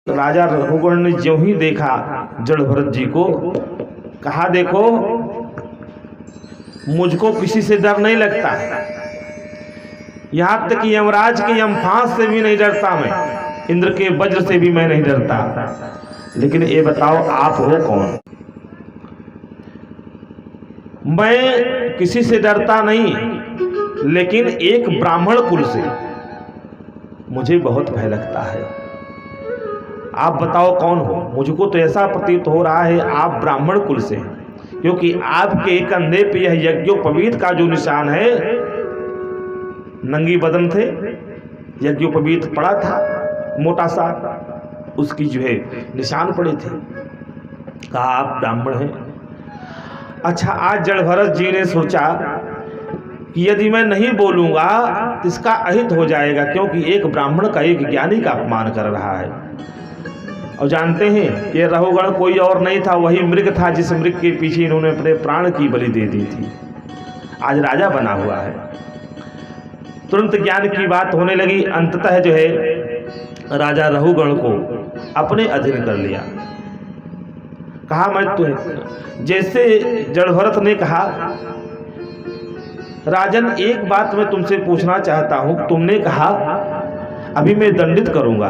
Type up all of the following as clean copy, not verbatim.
राजा रघुगण ने ज्यों ही देखा जड़ भरत जी को, कहा देखो मुझको किसी से डर नहीं लगता, यहां तक कि यमराज के यमफांस से भी नहीं डरता, मैं इंद्र के वज्र से भी मैं नहीं डरता। लेकिन ये बताओ आप हो कौन? मैं किसी से डरता नहीं, लेकिन एक ब्राह्मण कुल से मुझे बहुत भय लगता है। आप बताओ कौन हो? मुझको तो ऐसा प्रतीत हो रहा है आप ब्राह्मण कुल से, क्योंकि आपके कंधे पे यह यज्ञोपवीत का जो निशान है, नंगी बदन थे, यज्ञोपवीत पड़ा था मोटा सा, उसकी जो है निशान पड़े थे। कहा आप ब्राह्मण हैं। अच्छा, आज जड़ भरत जी ने सोचा कि यदि मैं नहीं बोलूंगा तो इसका अहित हो जाएगा, क्योंकि एक ब्राह्मण का एक ज्ञानी का अपमान कर रहा है। और जानते हैं ये रघुगण कोई और नहीं था, वही मृग था जिस मृग के पीछे इन्होंने अपने प्राण की बलि दे दी थी। आज राजा बना हुआ है। तुरंत ज्ञान की बात होने लगी। अंततः जो है राजा रघुगण को अपने अधीन कर लिया। कहा मैं तुम्हें, जैसे जड़ भरत ने कहा राजन एक बात मैं तुमसे पूछना चाहता हूं, तुमने कहा अभी मैं दंडित करूंगा,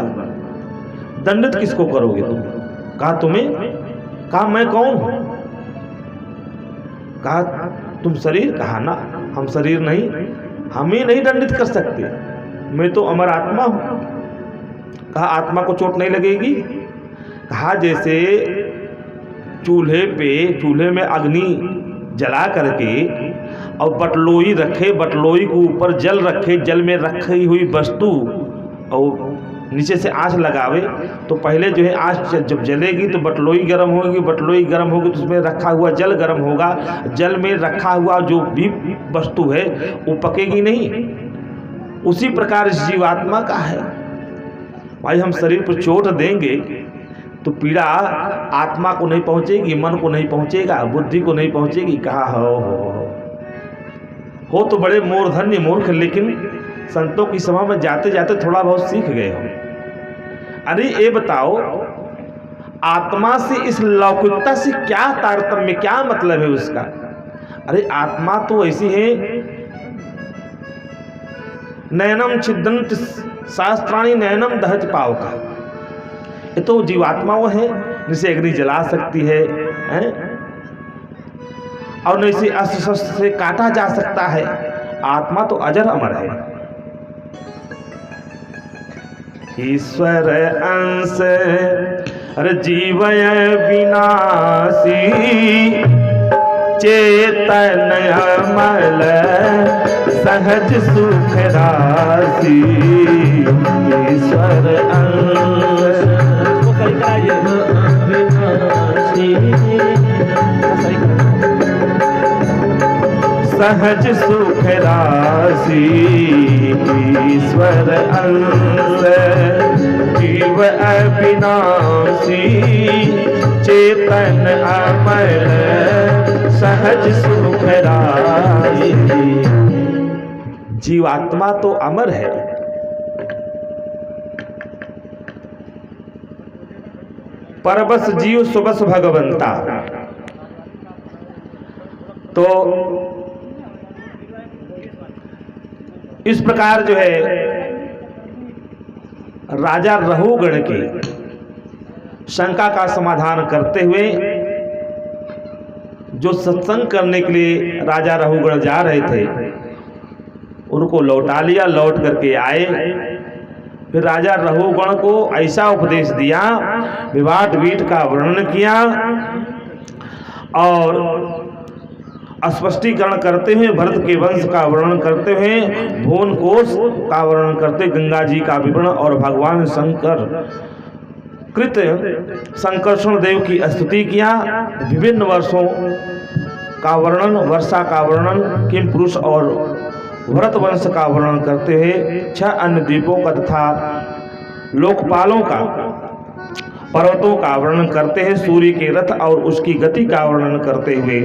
दंडित किसको करोगे तुम? कहा तुम्हें। कहा मैं कौन हूं? कहा तुम शरीर। कहा ना, हम शरीर नहीं, हमें नहीं दंडित कर सकते, मैं तो अमर आत्मा हूं। कहा आत्मा को चोट नहीं लगेगी? कहा जैसे चूल्हे में अग्नि जला करके और बटलोई रखे, बटलोई के ऊपर जल रखे, जल में रखी हुई वस्तु और नीचे से आंच लगावे, तो पहले जो है आंच जब जलेगी तो बटलोई गर्म होगी, बटलोई गर्म होगी तो उसमें रखा हुआ जल गर्म होगा, जल में रखा हुआ जो भी वस्तु है वो पकेगी नहीं। उसी प्रकार जीवात्मा का है। भाई हम शरीर पर चोट देंगे तो पीड़ा आत्मा को नहीं पहुंचेगी, मन को नहीं पहुंचेगा, बुद्धि को नहीं पहुंचेगी। कहा हो तो बड़े मूर्धन्य मूर्ख, लेकिन संतों की सभा में जाते जाते थोड़ा बहुत सीख गए हो। अरे ये बताओ आत्मा से इस लौकिकता से क्या तारतम्य, क्या मतलब है उसका? अरे आत्मा तो ऐसी है, नयनम छिदंत शास्त्राणी नयनम दहत पाव का, ये तो जीवात्मा वो है जिसे अग्नि जला सकती है, और न इसे अस्त्र शस्त्र से काटा जा सकता है। आत्मा तो अजर अमर है। ईश्वर अंश जीवय विनाशी, चेतन अमल सहज सुख राशि। ईश्वर अंश सहज सुख राशि। ईश्वर अंश जीव अविनाशी, चेतन अमर सहज सुख राशि। जीवात्मा तो अमर है, परबस जीव सुबस भगवंता। तो इस प्रकार जो है राजा रघुगण के शंका का समाधान करते हुए जो सत्संग करने के लिए राजा रघुगण जा रहे थे उनको लौटा लिया। लौट करके आए, फिर राजा रघुगण को ऐसा उपदेश दिया, विवाद वीट का वर्णन किया और स्पष्टीकरण करते हुए भरत के वंश का वर्णन करते हुए, भुवन कोश का वर्णन करते, गंगा जी का विवरण और भगवान शंकर कृत संकर्षण देव की स्तुति किया। विभिन्न वर्षों का वर्णन, वर्षा का वर्णन, किम पुरुष और भरत वंश का वर्णन करते हुए 6 अन्य द्वीपों का तथा लोकपालों का, पर्वतों का वर्णन करते हैं, सूर्य के रथ और उसकी गति का वर्णन करते हुए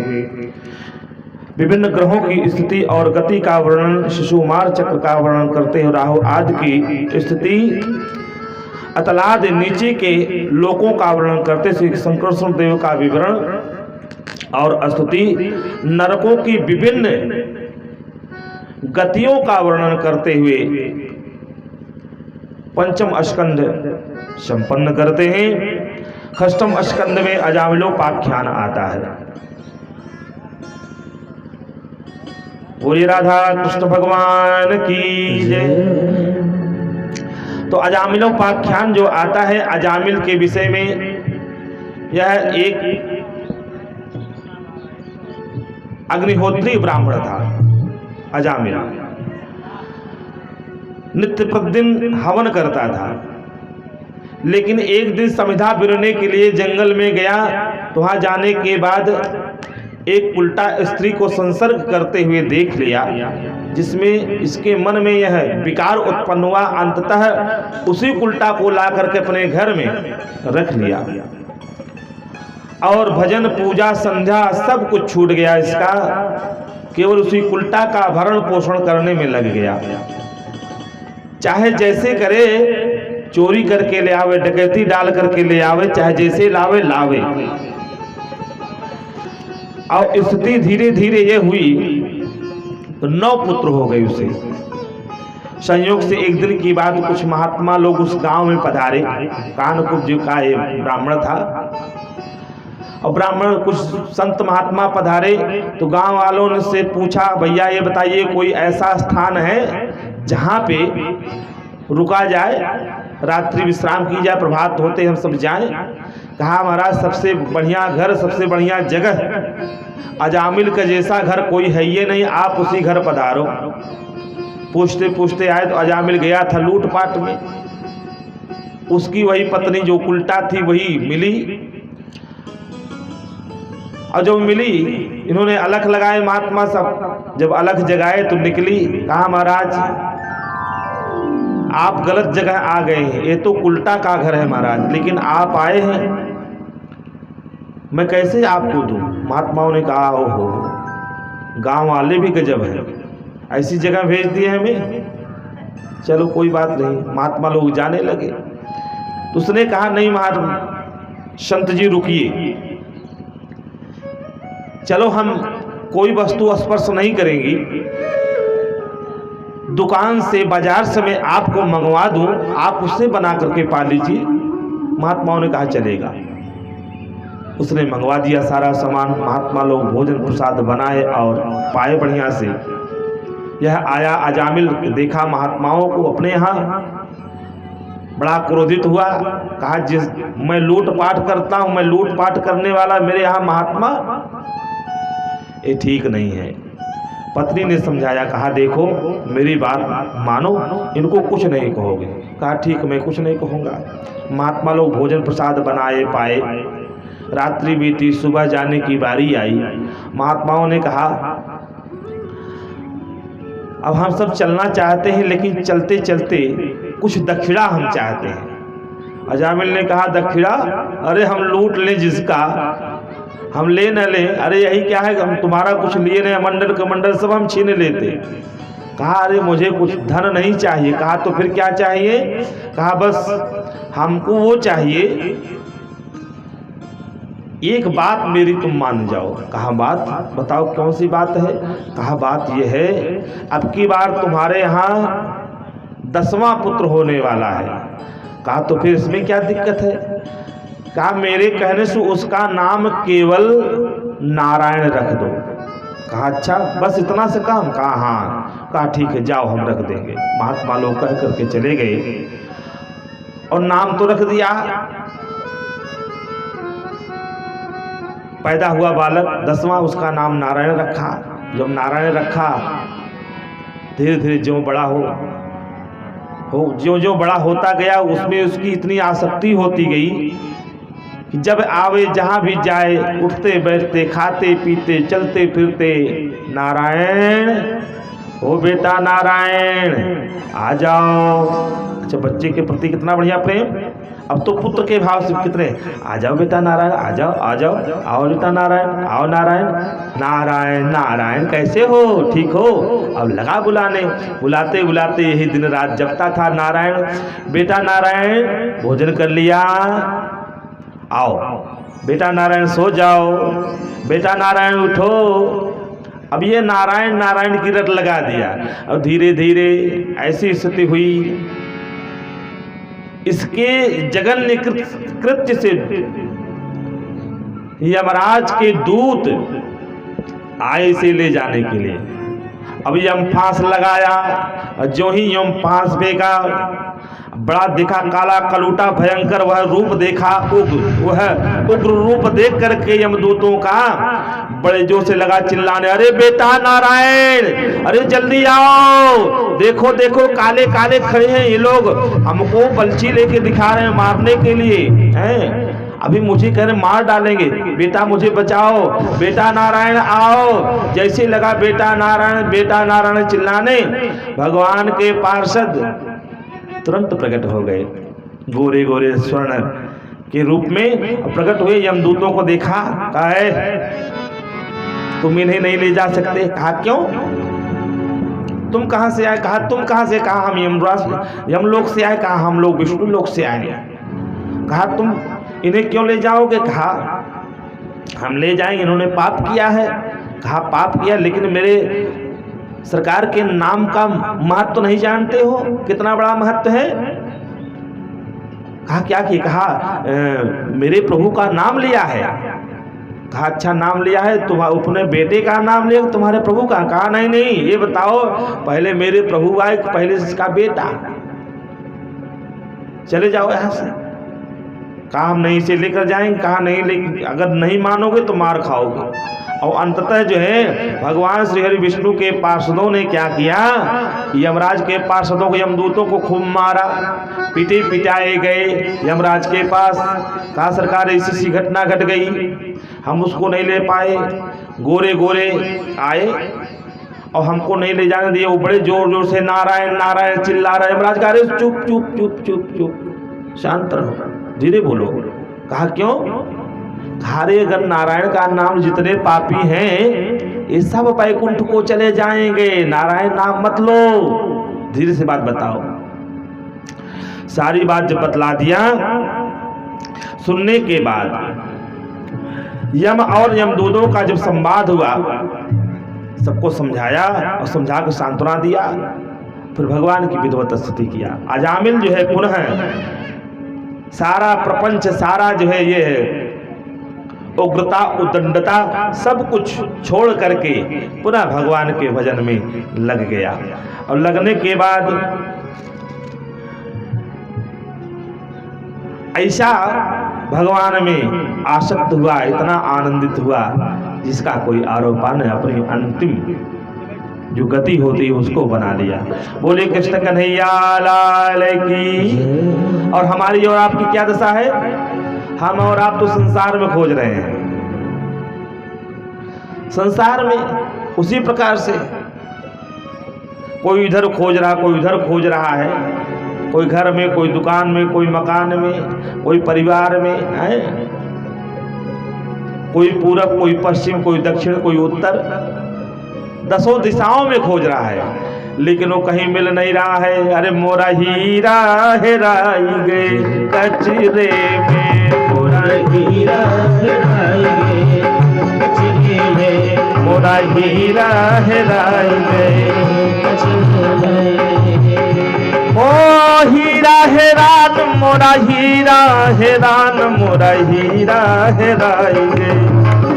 विभिन्न ग्रहों की स्थिति और गति का वर्णन, शिशुमार चक्र का वर्णन करते हुए राहु आदि की स्थिति अतलाद नीचे के लोकों का वर्णन करते श्री शंकरस्वरूप देव का विवरण और स्तुति, नरकों की विभिन्न गतियों का वर्णन करते हुए पंचम स्कंध संपन्न करते हैं। षष्ठम स्कंध में अजामिलोपाख्यान आता है। बोलिए राधा कृष्ण भगवान की जय। तो अजामिलोपाख्यान जो आता है, अजामिल के विषय में, यह एक अग्निहोत्री ब्राह्मण था। अजामिल नित्य प्रतिदिन हवन करता था, लेकिन एक दिन समिधा बिरने के लिए जंगल में गया तो वहां जाने के बाद एक उल्टा स्त्री को संसर्ग करते हुए देख लिया, जिसमें इसके मन में यह विकार उत्पन्न हुआ। अंततः उसी उल्टा को ला करके अपने घर में रख लिया और भजन पूजा संध्या सब कुछ छूट गया इसका, केवल उसी उल्टा का भरण पोषण करने में लग गया। चाहे जैसे करे, चोरी करके ले आवे, डकैती डाल करके ले आवे, चाहे जैसे लावे लावे। और स्थिति धीरे धीरे ये हुई तो 9 पुत्र हो गए उसे। संयोग से एक दिन की बात, कुछ महात्मा लोग उस गांव में पधारे। कानकुब्ज का एक ब्राह्मण था और ब्राह्मण कुछ संत महात्मा पधारे तो गांव वालों ने से पूछा, भैया ये बताइए कोई ऐसा स्थान है जहां पे रुका जाए, रात्रि विश्राम की जाए, प्रभात होते हम सब जाएं। कहा महाराज सबसे बढ़िया घर, सबसे बढ़िया जगह, अजामिल का जैसा घर कोई है ये नहीं, आप उसी घर पधारो। पूछते पूछते आए तो अजामिल गया था लूटपाट में। उसकी वही पत्नी जो उल्टा थी वही मिली, और जब मिली इन्होंने अलख लगाए महात्मा सब। जब अलख जगाए तो निकली, कहा महाराज आप गलत जगह आ गए हैं, ये तो उल्टा का घर है महाराज, लेकिन आप आए हैं, मैं कैसे आपको दूं। महात्माओं ने कहा ओहो, गांव वाले भी गजब है, ऐसी जगह भेज दिए हमें, चलो कोई बात नहीं। महात्मा लोग जाने लगे तो उसने कहा नहीं महात्मा संत जी रुकिए, चलो हम कोई वस्तु स्पर्श नहीं करेंगी, दुकान से बाजार से मैं आपको मंगवा दूं, आप उससे बना करके पा लीजिए। महात्माओं ने कहा चलेगा। उसने मंगवा दिया सारा सामान। महात्मा लोग भोजन प्रसाद बनाए और पाए बढ़िया से। यह आया अजामिल, देखा महात्माओं को अपने यहाँ, बड़ा क्रोधित हुआ। कहा जिस मैं लूटपाट करता हूँ, मैं लूटपाट करने वाला मेरे यहाँ महात्मा, ये ठीक नहीं है। पत्नी ने समझाया, कहा देखो मेरी बात मानो, इनको कुछ नहीं कहोगे। कहा ठीक मैं कुछ नहीं कहूँगा। महात्मा लोग भोजन प्रसाद बनाए पाए, रात्रि बीती, सुबह जाने की बारी आई। महात्माओं ने कहा अब हम सब चलना चाहते हैं, लेकिन चलते चलते कुछ दक्षिणा हम चाहते हैं। अजामिल ने कहा दक्षिणा, अरे हम लूट लें जिसका, हम ले न ले, अरे यही क्या है, हम तुम्हारा कुछ लिए नहीं, मंडल कमंडल सब हम छीन लेते। कहा अरे मुझे कुछ धन नहीं चाहिए। कहा तो फिर क्या चाहिए। कहा बस हमको वो चाहिए, एक बात मेरी तुम मान जाओ। कहा बात बताओ, कौन सी बात है। कहा बात यह है, अब की बार तुम्हारे यहाँ 10वां पुत्र होने वाला है। कहा तो फिर इसमें क्या दिक्कत है। कहा मेरे कहने से उसका नाम केवल नारायण रख दो। कहा अच्छा बस इतना से काम। कहा हाँ। कहा ठीक है जाओ हम रख देंगे। महात्मा लोग कह करके चले गए और नाम तो रख दिया। पैदा हुआ बालक 10वां, उसका नाम नारायण रखा। जब नारायण रखा, धीरे धीरे जो बड़ा हो जो बड़ा होता गया, उसमें उसकी इतनी आसक्ति होती गई कि जब आवे जहाँ भी जाए, उठते बैठते खाते पीते चलते फिरते नारायण ओ बेटा नारायण आ जाओ। अच्छा, बच्चे के प्रति कितना बढ़िया प्रेम। अब तो पुत्र के भाव से कितने, आ जाओ बेटा नारायण, आ जाओ आ जाओ, आओ बेटा नारायण, आओ नारायण। नारायण नारायण कैसे हो, ठीक हो। अब लगा बुलाने, बुलाते बुलाते यही दिन रात जपता था नारायण। बेटा नारायण भोजन कर लिया, आओ बेटा नारायण सो जाओ, बेटा नारायण उठो। अब ये नारायण नारायण की रट लगा दिया। अब धीरे धीरे ऐसी स्थिति हुई, इसके जघन्य कृत्य से यमराज के दूत आए से ले जाने के लिए। अब यम फांस लगाया, और जो ही यम फांस फेंका, बड़ा देखा काला कलूटा भयंकर वह रूप देखा, वह उग्र रूप देख करके यमदूतों का बड़े जोर से लगा चिल्लाने, अरे बेटा नारायण, अरे जल्दी आओ, देखो देखो काले काले खड़े हैं ये लोग, हमको बलची लेके दिखा रहे हैं मारने के लिए हैं। अभी मुझे कह रहे मार डालेंगे, बेटा मुझे बचाओ, बेटा नारायण आओ। जैसे लगा बेटा नारायण चिल्लाने, भगवान के पार्षद तुरंत प्रकट हो गए, गोरे गोरे स्वर्ण के रूप में प्रकट हुए। यमदूतों को देखा, कहा है तुम इन्हें नहीं ले जा सकते। कहा क्यों, तुम कहां से आए। कहा तुम कहां से। कहा हम यमलोक से आए। कहा हम लोग विष्णु लोक से आए। कहा तुम इन्हें क्यों ले जाओगे। कहा हम ले जाएंगे, इन्होंने पाप किया है। कहा पाप किया, लेकिन मेरे सरकार के नाम का महत्व तो नहीं जानते हो, कितना बड़ा महत्व है। कहा क्या किया। कहा मेरे प्रभु का नाम लिया है। कहा अच्छा नाम लिया है, तुम अपने बेटे का नाम लिया तुम्हारे प्रभु का। कहा नहीं नहीं, ये बताओ पहले मेरे प्रभु आए, पहले इसका बेटा। चले जाओ यहां से। कहा हम नहीं से लेकर जाएंगे। कहा नहीं, लेकिन अगर नहीं मानोगे तो मार खाओगे। और अंततः जो है भगवान श्री हरि विष्णु के पार्षदों ने क्या किया, यमराज के पार्षदों को, यमदूतों को खूब मारा, पिटे पिटाए गए यमराज के पास। कहा सरकार ऐसी घटना घट गई, हम उसको नहीं ले पाए। गोरे गोरे आए और हमको नहीं ले जाने दिए। वो बड़े जोर जोर से नारायण नारायण चिल्ला रहे। यमराज कहा अरे चुप चुप चुप चुप चुप, शांत रहो, धीरे बोलो। कहा क्यों। अरे अगर नारायण का नाम जितने पापी हैं ये सब वैकुंठ को चले जाएंगे, नारायण नाम मत लो, धीरे से बात बताओ। सारी बात जब बतला दिया, सुनने के बाद यम और यमदूतों का जब संवाद हुआ, सबको समझाया और समझा कर सांत्वना दिया। फिर भगवान की विधिवत स्तुति किया। अजामिल जो है पुनः सारा प्रपंच, सारा जो है ये उग्रता उदंडता सब कुछ छोड़ करके पुनः भगवान के भजन में लग गया। और लगने के बाद ऐसा भगवान में आसक्त हुआ, इतना आनंदित हुआ जिसका कोई आरोपण नहीं, अपनी अंतिम जो गति होती है उसको बना लिया। बोले कृष्ण कन्हैया लाल की। और हमारी और आपकी क्या दशा है, हम और आप तो संसार में खोज रहे हैं, संसार में उसी प्रकार से कोई इधर खोज रहा, कोई उधर खोज रहा है, कोई घर में, कोई दुकान में, कोई मकान में, कोई परिवार में है, कोई पूरब, कोई पश्चिम, कोई दक्षिण, कोई उत्तर, दसों दिशाओं में खोज रहा है, लेकिन वो कहीं मिल नहीं रहा है। अरे मोरा हीरा हेराई गए कचरे में, मोरा हीरा हेराई गए कचरे में, मोरा हीरा हेराई गए कचरे में। ओ हीरा हेरान, मोरा हीरा हेरान, मोरा हीरा हेराई गए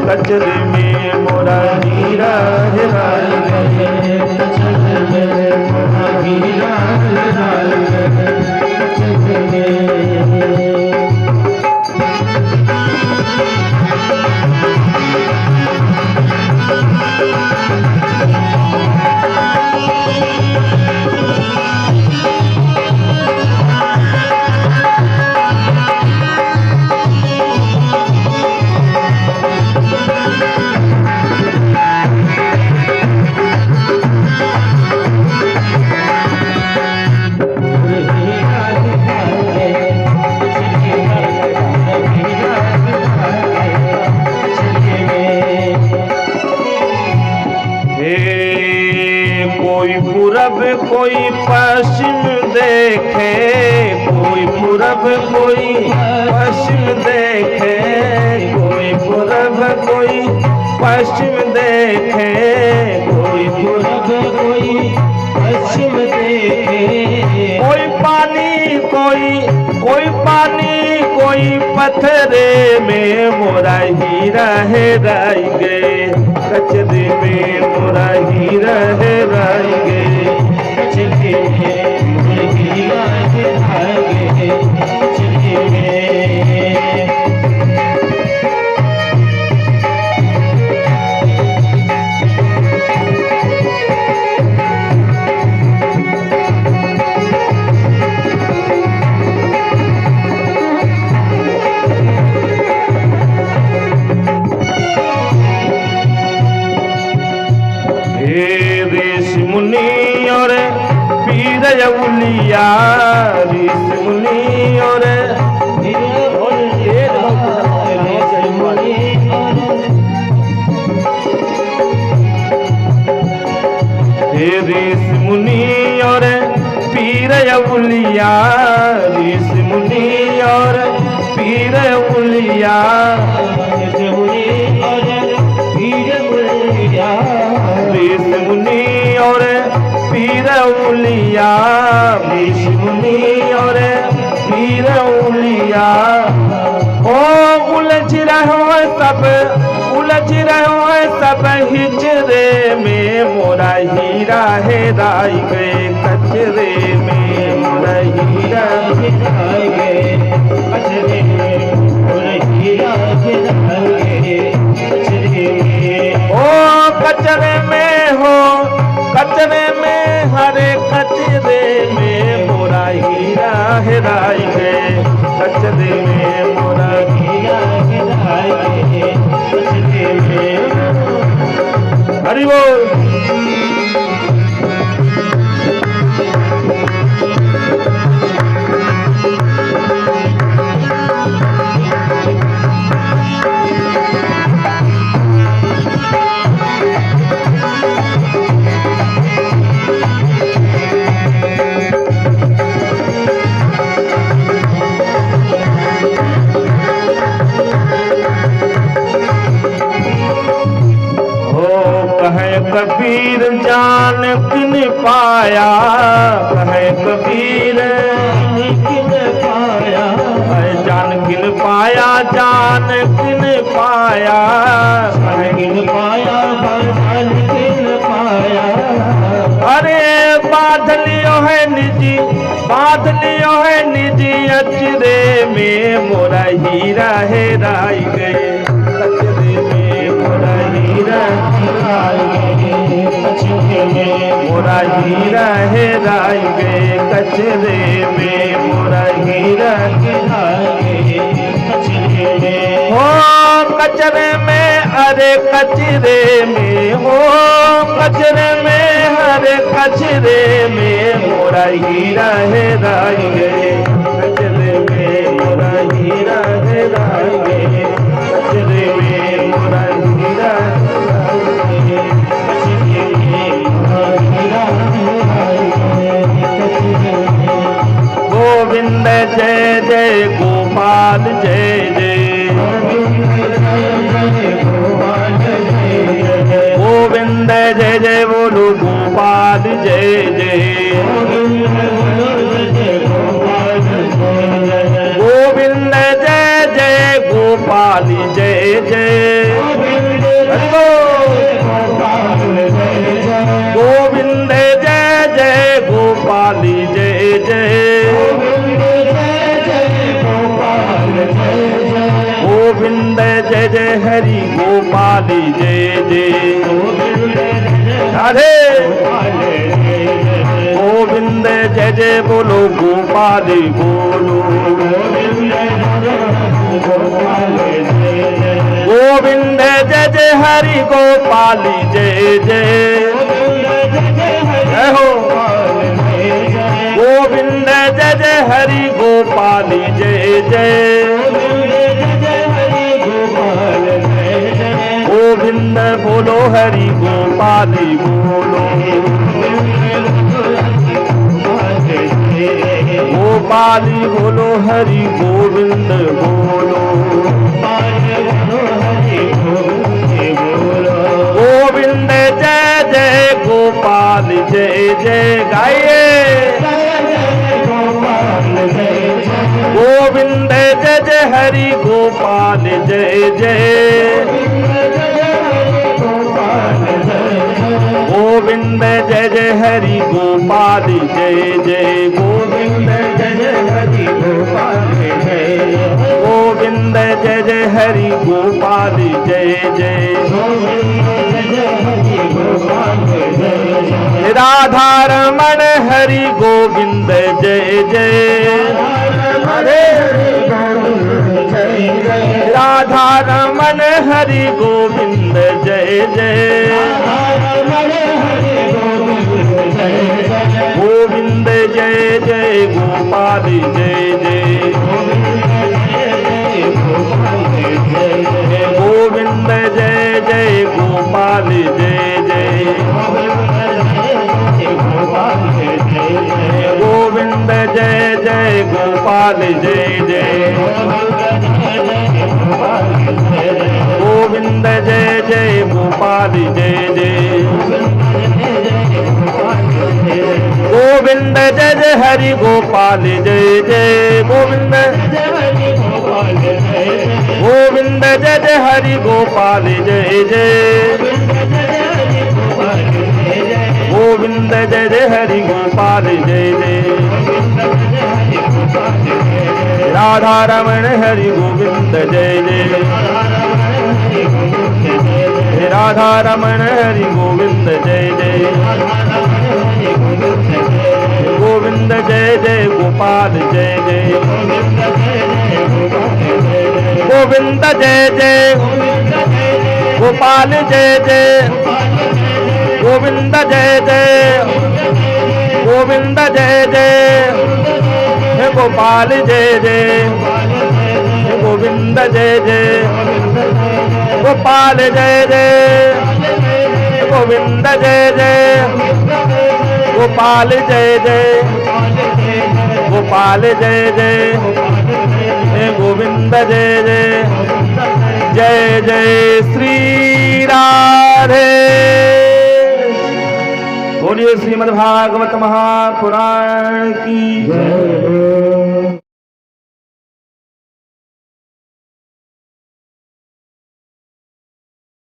कचरे में, मोरा हीरा हेराई गए कचरे में, मोरा हीरा हेराई गए कचरे में। पूरब कोई पश्चिम देखे, कोई पूरब कोई पश्चिम देखे, कोई पूरब कोई पश्चिम देखे। कोई पानी कोई पानी कोई पत्थरे में मोरा हीरा हेराई गए, कचरे में मोरा हीरा हेराई गए, कचरे में मोरा हीरा हेराई गए, कचरे में। मुनि और पीर उलिया, ऋषि मुनि और ऋषि मुनि और पीर उलिया, ऋषि मुनि और पीर उलिया, ऋषि मुनि और पीर उलिया, ऋषि मुनि और पीर उलिया। ओ उलझ रहो सब हिजरे में मोरा हीरा हेराई गए, कचरे में मोरा हीरा हेराई गए, कचरे में मोरा हीरा हेराई गए, कचरे में। ओ कचरे में हो, कचरे में हरे कचरे में मोरा हीरा हेराई गए, कचरे में मोरा हीरा हेराई गए, कचरे में। हरि बोल। कबीर जान किन पाया, कहे कबीर किन पाया, जान किन पाया, जान किन पाया, जान किन पाया, जान किन पाया। अरे बांध लियो है निजी, बांध लियो है निजी अचरे में मोरा हीरा हेराई गए, कचरे में मोरा हीरा हेराई गए, कचरे में मोरा हीरा हेराई गए, कचरे में मोरा हीरा हेराई गए, कचरे में। हो कचरे में, अरे कचरे में, हो कचरे में, अरे कचरे में मोरा हीरा हेराई गए, कचरे में मोरा हीरा हेराई गए, कचरे में मोरा हीरा हेराई गए, कचरे में मोरा हीरा हेराई गए, कचरे में। गोविंद जय जय गोपाल जय जय, गोविंद जय जय बोलो गोपाल जय जय, गोविंद जय जय गोपाल जय जय, गोविंद जय जय गोपाल जय जय, गोविंद जय जय हरि गोपाल जय जय, राधे गोविंद जय जय बोलो गोपाल बोलो, गोविंद जय जय हरि गोपाल जय जय, जय हो गोविंद जय जय हरि गोपाल जय जय, गोविंद बोलो हरि गोपाल बोलो, गोपाली बोलो हरि गोविंद बोलो, गोविंद जय जय गोपाल जय जय गाइए, गोविंद जय जय हरि गोपाल जय जय, गोविंद जय जय हरि गोपाल जय जय, गोविंद जय जय हरि गोपाल जय, गोविंद जय जय हरि गोपाल जय जय, राधा रमण हरि गोविंद जय जय, राधा रमण हरि गोविंद जय जय, गोविंद जय जय गोपाल जय जय, गोविंद जय जय गोपाल जय जय, गोविंद जय जय गोपाल जय जय, गोविंद जय जय गोपाल जय जय, गोविंद जय जय हरि गोपाल जय जय, गोविंद गोविंद जय जय हरि गोपाल जय जय, गोविंद जय जय हरि गोपाल जय जय, राधा रमण हरि गोविंद जय जय, राधा रमण हरि गोविंद जय जय, गोविंद जय जय गोपाल जय जय, गोविंद जय जय गोपाल जय जय, गोविंद जय जय, गोविंद जय जय गोपाल जय जय, गोविंद जय जय गोपाल जय जय, गोविंद जय जय गोपाल जय जय, गोपाल जय जय गोविंद जय जय, जय जय श्री राधे। बोलिए श्रीमद् भागवत महापुराण की जय।